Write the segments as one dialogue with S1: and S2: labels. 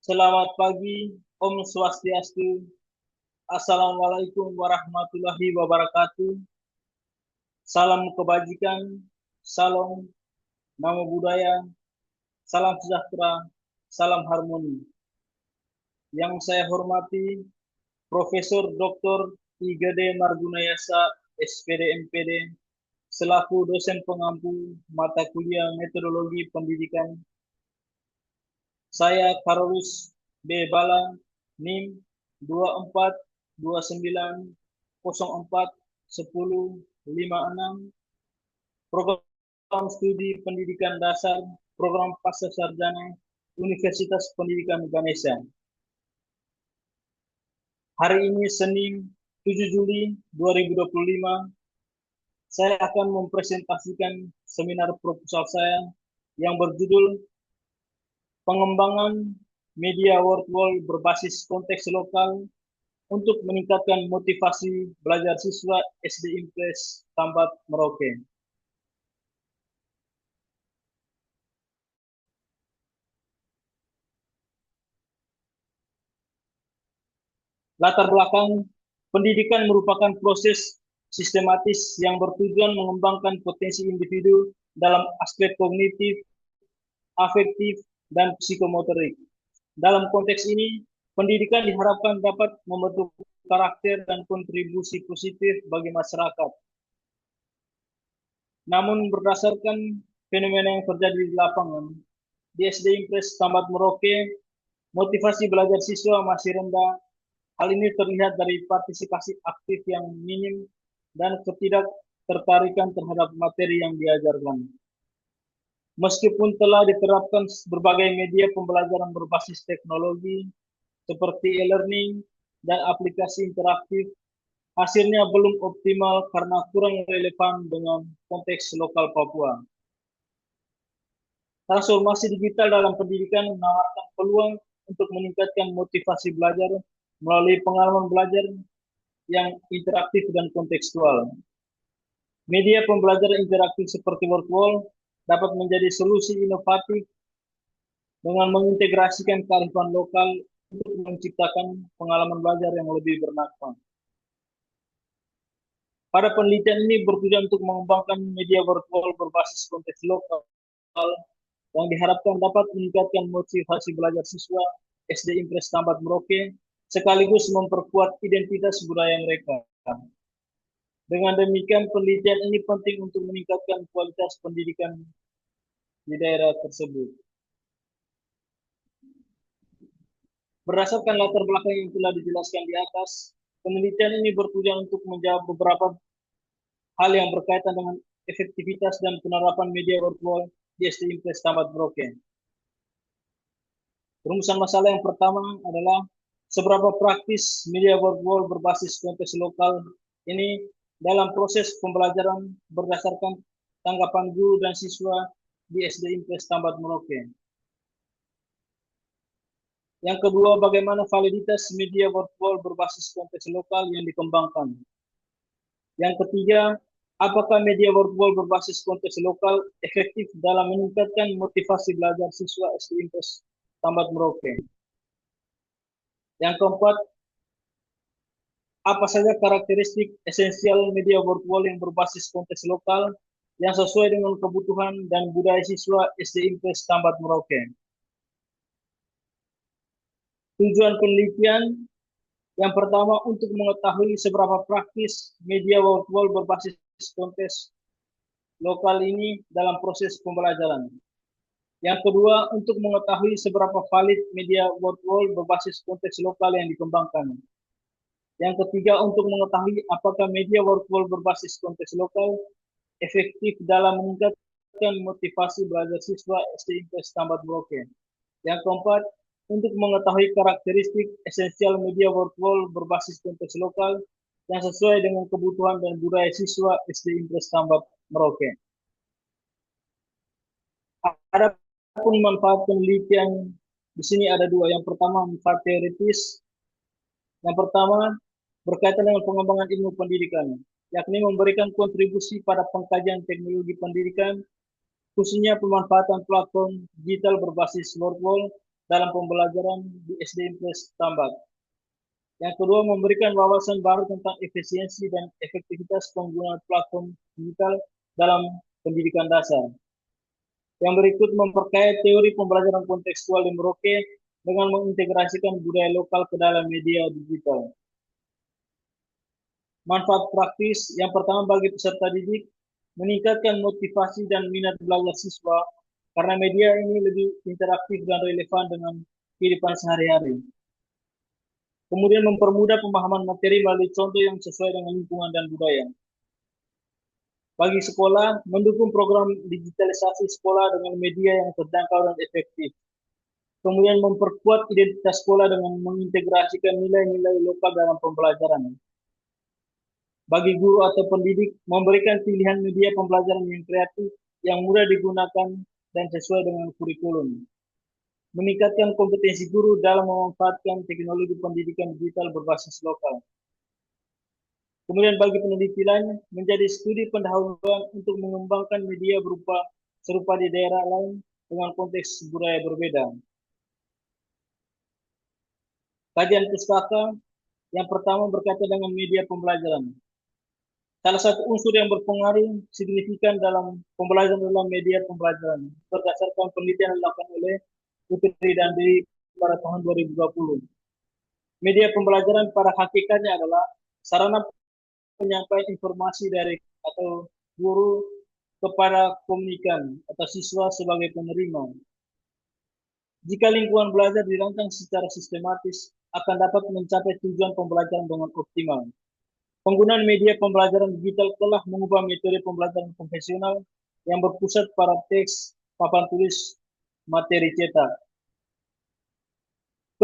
S1: Selamat pagi, Om Swastiastu. Assalamualaikum warahmatullahi wabarakatuh. Salam kebajikan, salam namo buddhaya, salam sejahtera, salam harmoni. Yang saya hormati Profesor Dr. Igede Margunayasa, SPD MPD, selaku dosen pengampu mata kuliah metodologi pendidikan. Saya Karolus B. Bala, NIM 2429041056, Program Studi Pendidikan Dasar, Program Pasca Sarjana, Universitas Pendidikan Ganesha. Hari ini Senin 7 Juli 2025, saya akan mempresentasikan seminar proposal saya yang berjudul Pengembangan Media Virtual berbasis konteks lokal untuk meningkatkan motivasi belajar siswa SD Impres Tambat Merauke. Latar belakang pendidikan merupakan proses sistematis yang bertujuan mengembangkan potensi individu dalam aspek kognitif, afektif, dan psikomotorik. Dalam konteks ini, pendidikan diharapkan dapat membentuk karakter dan kontribusi positif bagi masyarakat. Namun berdasarkan fenomena yang terjadi di lapangan, di SD Impres Tambat Merauke, motivasi belajar siswa masih rendah. Hal ini terlihat dari partisipasi aktif yang minim dan ketidaktertarikan terhadap materi yang diajarkan. Meskipun telah diterapkan berbagai media pembelajaran berbasis teknologi seperti e-learning dan aplikasi interaktif, hasilnya belum optimal karena kurang relevan dengan konteks lokal Papua. Transformasi digital dalam pendidikan menawarkan peluang untuk meningkatkan motivasi belajar melalui pengalaman belajar yang interaktif dan kontekstual. Media pembelajaran interaktif seperti virtual dapat menjadi solusi inovatif dengan mengintegrasikan kearifan lokal untuk menciptakan pengalaman belajar yang lebih bermanfaat. Pada penelitian ini bertujuan untuk mengembangkan media virtual berbasis konteks lokal yang diharapkan dapat meningkatkan motivasi belajar siswa SD Impres Tambat Merauke sekaligus memperkuat identitas budaya mereka. Dengan demikian, penelitian ini penting untuk meningkatkan kualitas pendidikan di daerah tersebut. Berdasarkan latar belakang yang telah dijelaskan di atas, penelitian ini bertujuan untuk menjawab beberapa hal yang berkaitan dengan efektivitas dan penerapan media virtual di SD Impres Tambat Merauke. Rumusan masalah yang pertama adalah seberapa praktis media virtual berbasis konteks lokal ini dalam proses pembelajaran berdasarkan tanggapan guru dan siswa di SD Impres Tambat Merauke. Yang kedua, bagaimana validitas media virtual berbasis konteks lokal yang dikembangkan. Yang ketiga, apakah media virtual berbasis konteks lokal efektif dalam meningkatkan motivasi belajar siswa SD Impres Tambat Merauke. Yang keempat, apa saja karakteristik esensial media virtual yang berbasis konteks lokal yang sesuai dengan kebutuhan dan budaya siswa SD Impres Tambat Merauke. Tujuan penelitian yang pertama untuk mengetahui seberapa praktis media virtual berbasis konteks lokal ini dalam proses pembelajaran. Yang kedua, untuk mengetahui seberapa valid media virtual berbasis konteks lokal yang dikembangkan. Yang ketiga, untuk mengetahui apakah media virtual berbasis konteks lokal efektif dalam meningkatkan motivasi belajar siswa SD Impres Tambat Merauke. Yang keempat, untuk mengetahui karakteristik esensial media virtual berbasis konteks lokal yang sesuai dengan kebutuhan dan budaya siswa SD Impres Tambat Merauke. Adapun manfaat penelitian di sini ada dua. Yang pertama, manfaat teoritis. Yang pertama, berkaitan dengan pengembangan ilmu pendidikan, yakni memberikan kontribusi pada pengkajian teknologi pendidikan, khususnya pemanfaatan platform digital berbasis virtual dalam pembelajaran di SD Impres Tambak. Yang kedua, memberikan wawasan baru tentang efisiensi dan efektivitas penggunaan platform digital dalam pendidikan dasar. Yang berikut memperkaya teori pembelajaran kontekstual di Merauke dengan mengintegrasikan budaya lokal ke dalam media digital. Manfaat praktis yang pertama bagi peserta didik, meningkatkan motivasi dan minat belajar siswa karena media ini lebih interaktif dan relevan dengan kehidupan sehari-hari. Kemudian mempermudah pemahaman materi melalui contoh yang sesuai dengan lingkungan dan budaya. Bagi sekolah, mendukung program digitalisasi sekolah dengan media yang terjangkau dan efektif. Kemudian memperkuat identitas sekolah dengan mengintegrasikan nilai-nilai lokal dalam pembelajaran. Bagi guru atau pendidik, memberikan pilihan media pembelajaran yang kreatif, yang mudah digunakan dan sesuai dengan kurikulum. Meningkatkan kompetensi guru dalam memanfaatkan teknologi pendidikan digital berbasis lokal. Kemudian bagi peneliti lain, menjadi studi pendahuluan untuk mengembangkan media berupa serupa di daerah lain dengan konteks budaya berbeda. Kajian pustaka yang pertama berkaitan dengan media pembelajaran. Salah satu unsur yang berpengaruh signifikan dalam pembelajaran dalam media pembelajaran berdasarkan penelitian yang dilakukan oleh Putri dan Dewi pada tahun 2020. Media pembelajaran pada hakikatnya adalah sarana penyampaian informasi dari atau guru kepada komunikan atau siswa sebagai penerima. Jika lingkungan belajar dirancang secara sistematis, akan dapat mencapai tujuan pembelajaran dengan optimal. Penggunaan media pembelajaran digital telah mengubah metode pembelajaran konvensional yang berpusat pada teks, papan tulis, materi cetak.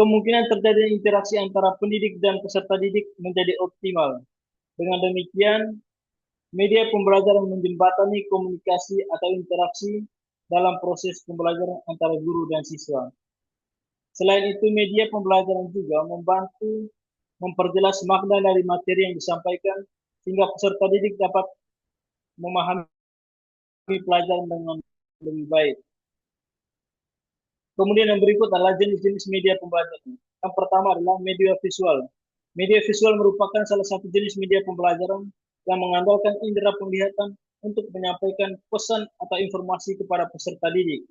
S1: Kemungkinan terjadi interaksi antara pendidik dan peserta didik menjadi optimal. Dengan demikian, media pembelajaran menjembatani komunikasi atau interaksi dalam proses pembelajaran antara guru dan siswa. Selain itu, media pembelajaran juga membantu memperjelas makna dari materi yang disampaikan sehingga peserta didik dapat memahami pelajaran dengan lebih baik. Kemudian yang berikut adalah jenis-jenis media pembelajaran. Yang pertama adalah media visual. Media visual merupakan salah satu jenis media pembelajaran yang mengandalkan indera penglihatan untuk menyampaikan pesan atau informasi kepada peserta didik.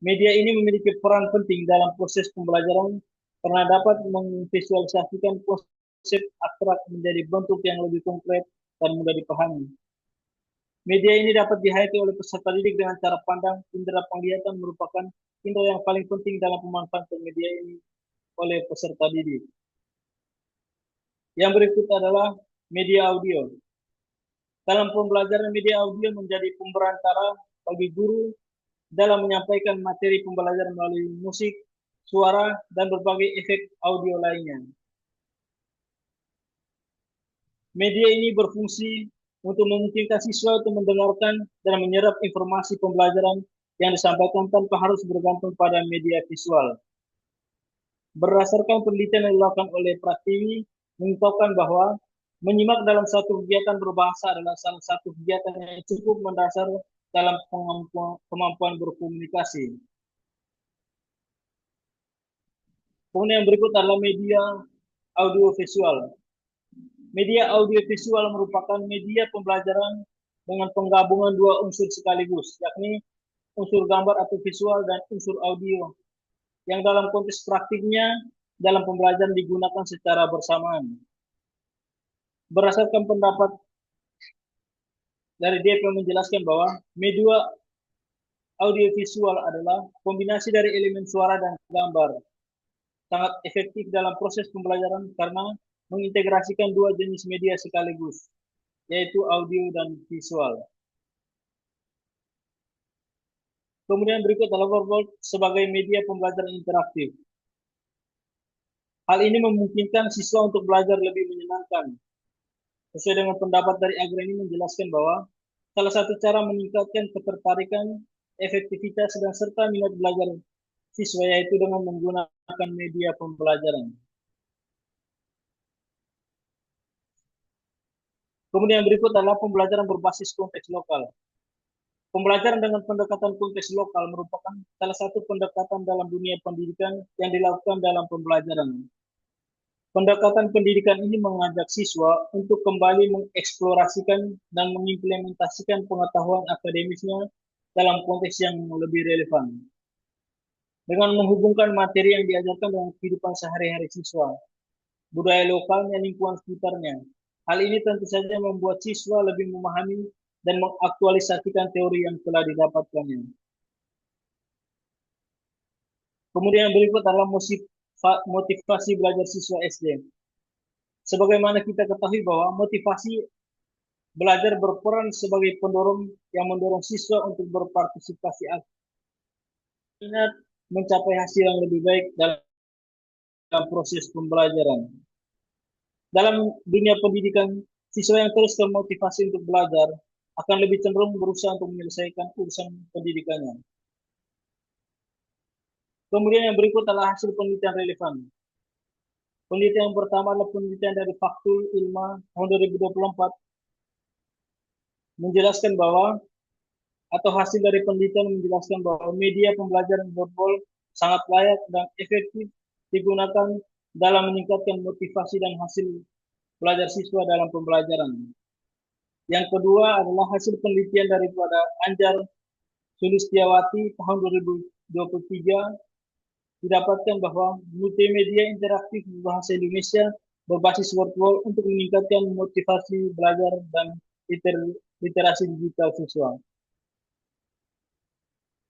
S1: Media ini memiliki peran penting dalam proses pembelajaran karena dapat memvisualisasikan konsep abstrak menjadi bentuk yang lebih konkret dan mudah dipahami. Media ini dapat dihayati oleh peserta didik dengan cara pandang. Indera penglihatan merupakan indera yang paling penting dalam pemanfaatan media ini oleh peserta didik. Yang berikut adalah media audio. Dalam pembelajaran, media audio menjadi pemberantara bagi guru dalam menyampaikan materi pembelajaran melalui musik, suara, dan berbagai efek audio lainnya. Media ini berfungsi untuk memungkinkan siswa untuk mendengarkan dan menyerap informasi pembelajaran yang disampaikan tanpa harus bergantung pada media visual. Berdasarkan penelitian yang dilakukan oleh Pratiwi, mengungkapkan bahwa menyimak dalam satu kegiatan berbahasa adalah salah satu kegiatan yang cukup mendasar dalam kemampuan berkomunikasi. Kemudian yang berikut adalah media audiovisual. Media audiovisual merupakan media pembelajaran dengan penggabungan dua unsur sekaligus, yakni unsur gambar atau visual dan unsur audio, yang dalam konteks praktiknya dalam pembelajaran digunakan secara bersamaan. Berdasarkan pendapat dari DP menjelaskan bahwa media audiovisual adalah kombinasi dari elemen suara dan gambar. Sangat efektif dalam proses pembelajaran karena mengintegrasikan dua jenis media sekaligus, yaitu audio dan visual. Kemudian berikut adalah whiteboard sebagai media pembelajaran interaktif. Hal ini memungkinkan siswa untuk belajar lebih menyenangkan. Sesuai dengan pendapat dari Agreni menjelaskan bahwa salah satu cara meningkatkan ketertarikan, efektivitas, dan serta minat belajar siswa yaitu dengan menggunakan media pembelajaran. Kemudian berikut adalah pembelajaran berbasis konteks lokal. Pembelajaran dengan pendekatan konteks lokal merupakan salah satu pendekatan dalam dunia pendidikan yang dilakukan dalam pembelajaran. Pendekatan pendidikan ini mengajak siswa untuk kembali mengeksplorasikan dan mengimplementasikan pengetahuan akademisnya dalam konteks yang lebih relevan. Dengan menghubungkan materi yang diajarkan dengan kehidupan sehari-hari siswa, budaya lokalnya, lingkungan sekitarnya. Hal ini tentu saja membuat siswa lebih memahami dan mengaktualisasikan teori yang telah didapatkannya. Kemudian yang berikut adalah motivasi belajar siswa SD. Sebagaimana kita ketahui bahwa motivasi belajar berperan sebagai pendorong yang mendorong siswa untuk berpartisipasi aktif mencapai hasil yang lebih baik dalam proses pembelajaran. Dalam dunia pendidikan, siswa yang terus termotivasi untuk belajar akan lebih cenderung berusaha untuk menyelesaikan urusan pendidikannya. Kemudian yang berikut adalah hasil penelitian relevan. Penelitian yang pertama adalah penelitian dari Faktul Ilma tahun 2024 menjelaskan bahwa atau hasil dari penelitian menjelaskan bahwa media pembelajaran virtual sangat layak dan efektif digunakan dalam meningkatkan motivasi dan hasil belajar siswa dalam pembelajaran. Yang kedua adalah hasil penelitian daripada Anjar Sulistiawati tahun 2023 didapatkan bahwa multimedia interaktif bahasa Indonesia berbasis virtual untuk meningkatkan motivasi belajar dan literasi digital siswa.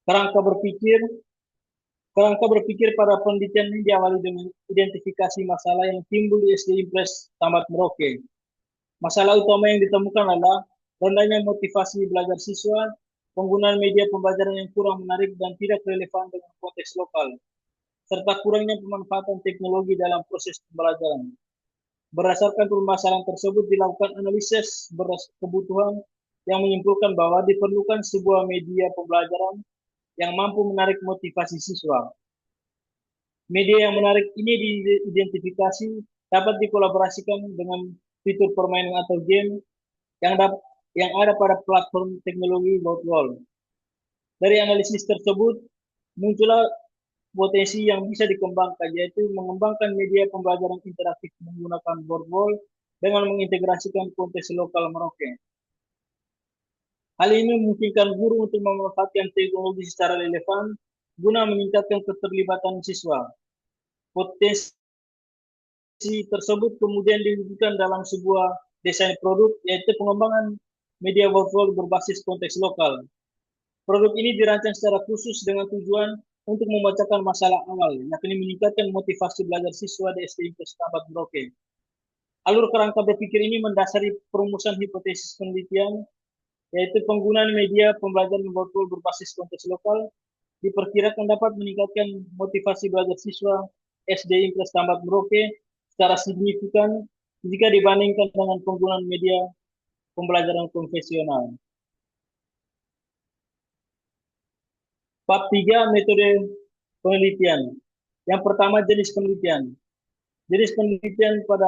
S1: Kerangka berpikir pada penelitian ini diawali dengan identifikasi masalah yang timbul di SD Impres Tamat Merauke. Masalah utama yang ditemukan adalah rendahnya motivasi belajar siswa, penggunaan media pembelajaran yang kurang menarik dan tidak relevan dengan konteks lokal, serta kurangnya pemanfaatan teknologi dalam proses pembelajaran. Berdasarkan permasalahan tersebut dilakukan analisis kebutuhan yang menyimpulkan bahwa diperlukan sebuah media pembelajaran yang mampu menarik motivasi siswa. Media yang menarik ini diidentifikasi dapat dikolaborasikan dengan fitur permainan atau game yang ada pada platform teknologi virtual. Dari analisis tersebut muncullah potensi yang bisa dikembangkan, yaitu mengembangkan media pembelajaran interaktif menggunakan virtual dengan mengintegrasikan konteks lokal Merauke. Hal ini memungkinkan guru untuk memanfaatkan teknologi secara relevan guna meningkatkan keterlibatan siswa. Potensi tersebut kemudian diwujudkan dalam sebuah desain produk, yaitu pengembangan media virtual berbasis konteks lokal. Produk ini dirancang secara khusus dengan tujuan untuk memecahkan masalah awal, yakni meningkatkan motivasi belajar siswa di SD Impres Tamat Merauke. Alur kerangka berpikir ini mendasari perumusan hipotesis penelitian, yaitu penggunaan media pembelajaran virtual berbasis konteks lokal diperkirakan dapat meningkatkan motivasi belajar siswa SD Impres Tamat Merauke secara signifikan jika dibandingkan dengan penggunaan media pembelajaran konvensional. Bab 3, metode penelitian. Yang pertama, jenis penelitian. Jenis penelitian pada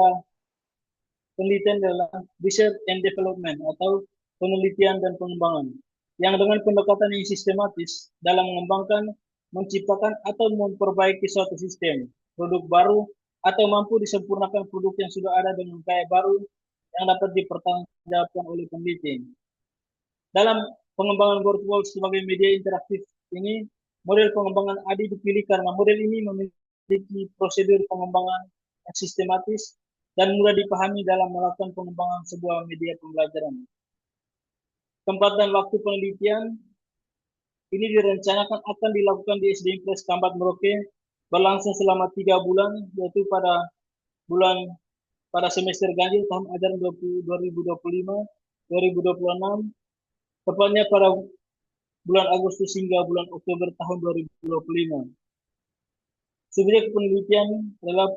S1: penelitian adalah research and development atau penelitian dan pengembangan, yang dengan pendekatan yang sistematis dalam mengembangkan, menciptakan atau memperbaiki suatu sistem, produk baru, atau mampu disempurnakan produk yang sudah ada dengan gaya baru yang dapat dipertanggungjawabkan oleh peneliti. Dalam pengembangan virtual sebagai media interaktif ini, model pengembangan ADI dipilih karena model ini memiliki prosedur pengembangan yang sistematis dan mudah dipahami dalam melakukan pengembangan sebuah media pembelajaran. Tempat dan waktu penelitian ini direncanakan akan dilakukan di SD Impres Tamat Merauke berlangsung selama 3 bulan, yaitu pada semester ganjil tahun ajaran 2025-2026, tepatnya pada bulan Agustus hingga bulan Oktober tahun 2025. Subjek penelitian adalah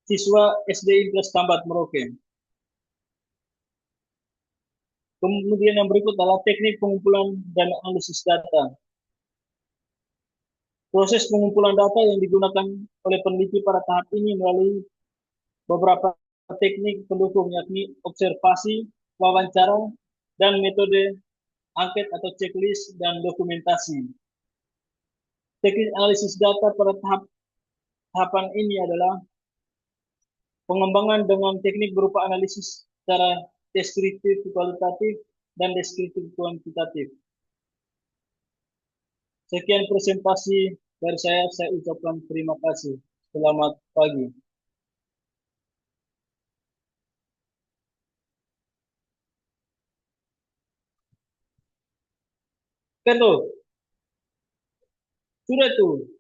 S1: siswa SD Impres Tamat Merauke. Kemudian yang berikut adalah teknik pengumpulan dan analisis data. Proses pengumpulan data yang digunakan oleh peneliti pada tahap ini melalui beberapa teknik pendukung, yakni observasi, wawancara, dan metode angket atau checklist, dan dokumentasi. Teknik analisis data pada tahapan ini adalah pengembangan dengan teknik berupa analisis secara deskriptif kualitatif dan deskriptif kuantitatif. Sekian presentasi dari saya ucapkan terima kasih. Selamat pagi. Ketul, sudah tuh.